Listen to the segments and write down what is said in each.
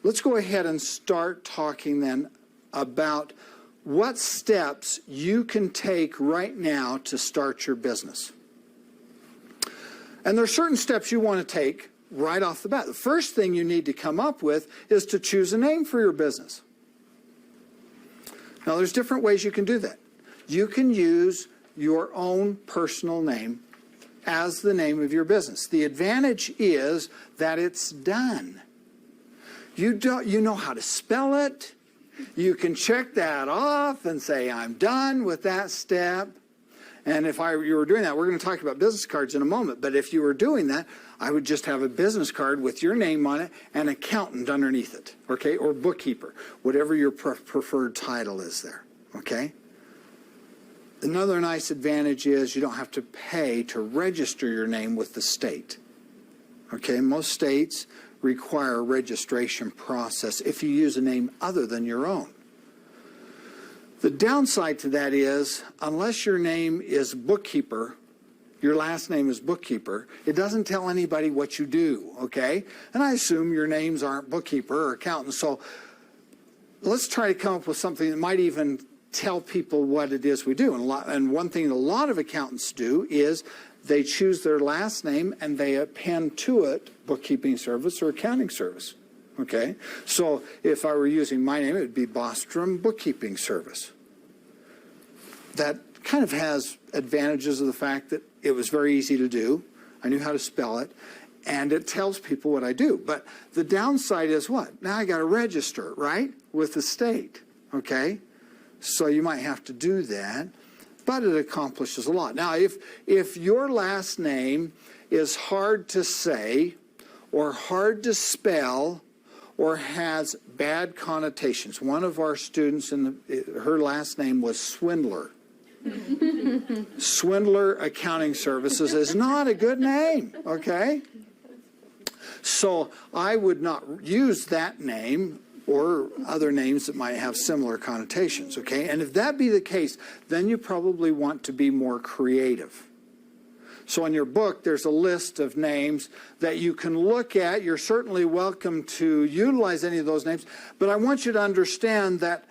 let's go ahead and start talking then about what steps you can take right now to start your business. And there are certain steps you want to take right off the bat. The first thing you need to come up with is to choose a name for your business. Now, there's different ways you can do that. You can use your own personal name as the name of your business. The advantage is that it's done. You know how to spell it. You can check that off and say, I'm done with that step. And if you were doing that, we're going to talk about business cards in a moment, but if you were doing that, I would just have a business card with your name on it and accountant underneath it, okay, or bookkeeper, whatever your preferred title is there, okay? Another nice advantage is you don't have to pay to register your name with the state, okay? Most states require a registration process if you use a name other than your own. The downside to that is, unless your name is bookkeeper, your last name is bookkeeper, it doesn't tell anybody what you do, okay? And I assume your names aren't bookkeeper or accountant, so let's try to come up with something that might even tell people what it is we do. And one thing a lot of accountants do is they choose their last name and they append to it bookkeeping service or accounting service. Okay, so if I were using my name, it would be Bostrom Bookkeeping Service. That kind of has advantages of the fact that it was very easy to do. I knew how to spell it, and it tells people what I do. But the downside is what? Now I got to register, right, with the state. Okay, so you might have to do that, but it accomplishes a lot. Now, if your last name is hard to say or hard to spell, or has bad connotations. One of our students, her last name was Swindler. Swindler Accounting Services is not a good name, okay? So I would not use that name or other names that might have similar connotations, okay? And if that be the case, then you probably want to be more creative. So in your book, there's a list of names that you can look at. You're certainly welcome to utilize any of those names, but I want you to understand that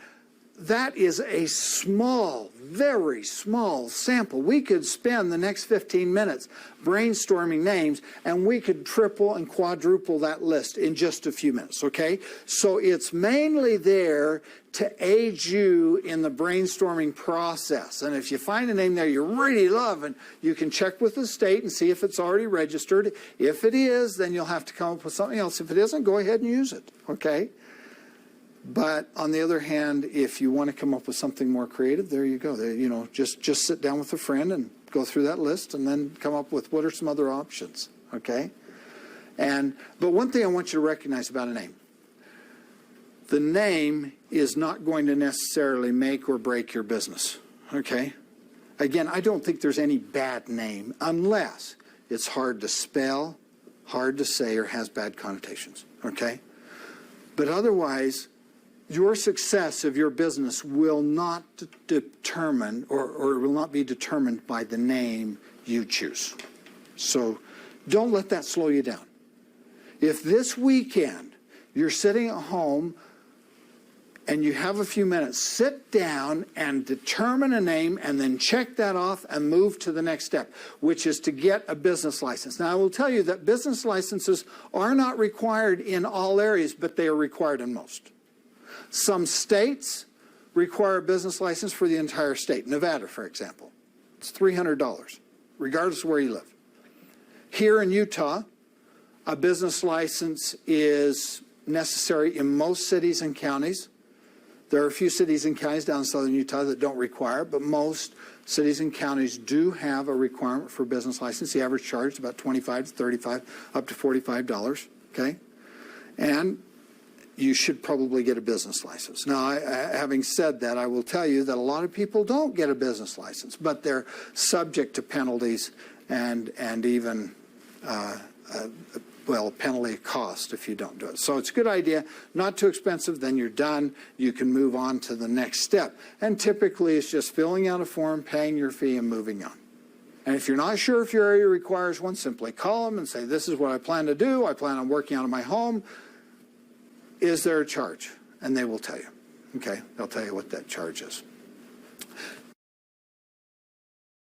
that is a small, very small sample. We could spend the next 15 minutes brainstorming names, and we could triple and quadruple that list in just a few minutes, okay? So it's mainly there to aid you in the brainstorming process. And if you find a name there you really love, and you can check with the state and see if it's already registered. If it is, then you'll have to come up with something else. If it isn't, go ahead and use it, okay? But on the other hand, if you want to come up with something more creative, there you go. You know, just sit down with a friend and go through that list and then come up with what are some other options, okay? But one thing I want you to recognize about a name. The name is not going to necessarily make or break your business, okay? Again, I don't think there's any bad name unless it's hard to spell, hard to say, or has bad connotations, okay? But otherwise, your success of your business will not determine or will not be determined by the name you choose. So don't let that slow you down. If this weekend you're sitting at home and you have a few minutes, sit down and determine a name and then check that off and move to the next step, which is to get a business license. Now, I will tell you that business licenses are not required in all areas, but they are required in most. Some states require a business license for the entire state. Nevada, for example, it's $300, regardless of where you live. Here in Utah, a business license is necessary in most cities and counties. There are a few cities and counties down in southern Utah that don't require it, but most cities and counties do have a requirement for a business license. The average charge is about $25 to $35, up to $45, okay? And you should probably get a business license. Now, having said that, I will tell you that a lot of people don't get a business license, but they're subject to penalties and even penalty cost if you don't do it. So it's a good idea, not too expensive, then you're done. You can move on to the next step. And typically it's just filling out a form, paying your fee, and moving on. And if you're not sure if your area requires one, simply call them and say, this is what I plan to do. I plan on working out of my home. is there a charge? And they will tell you. Okay, they'll tell you what that charge is.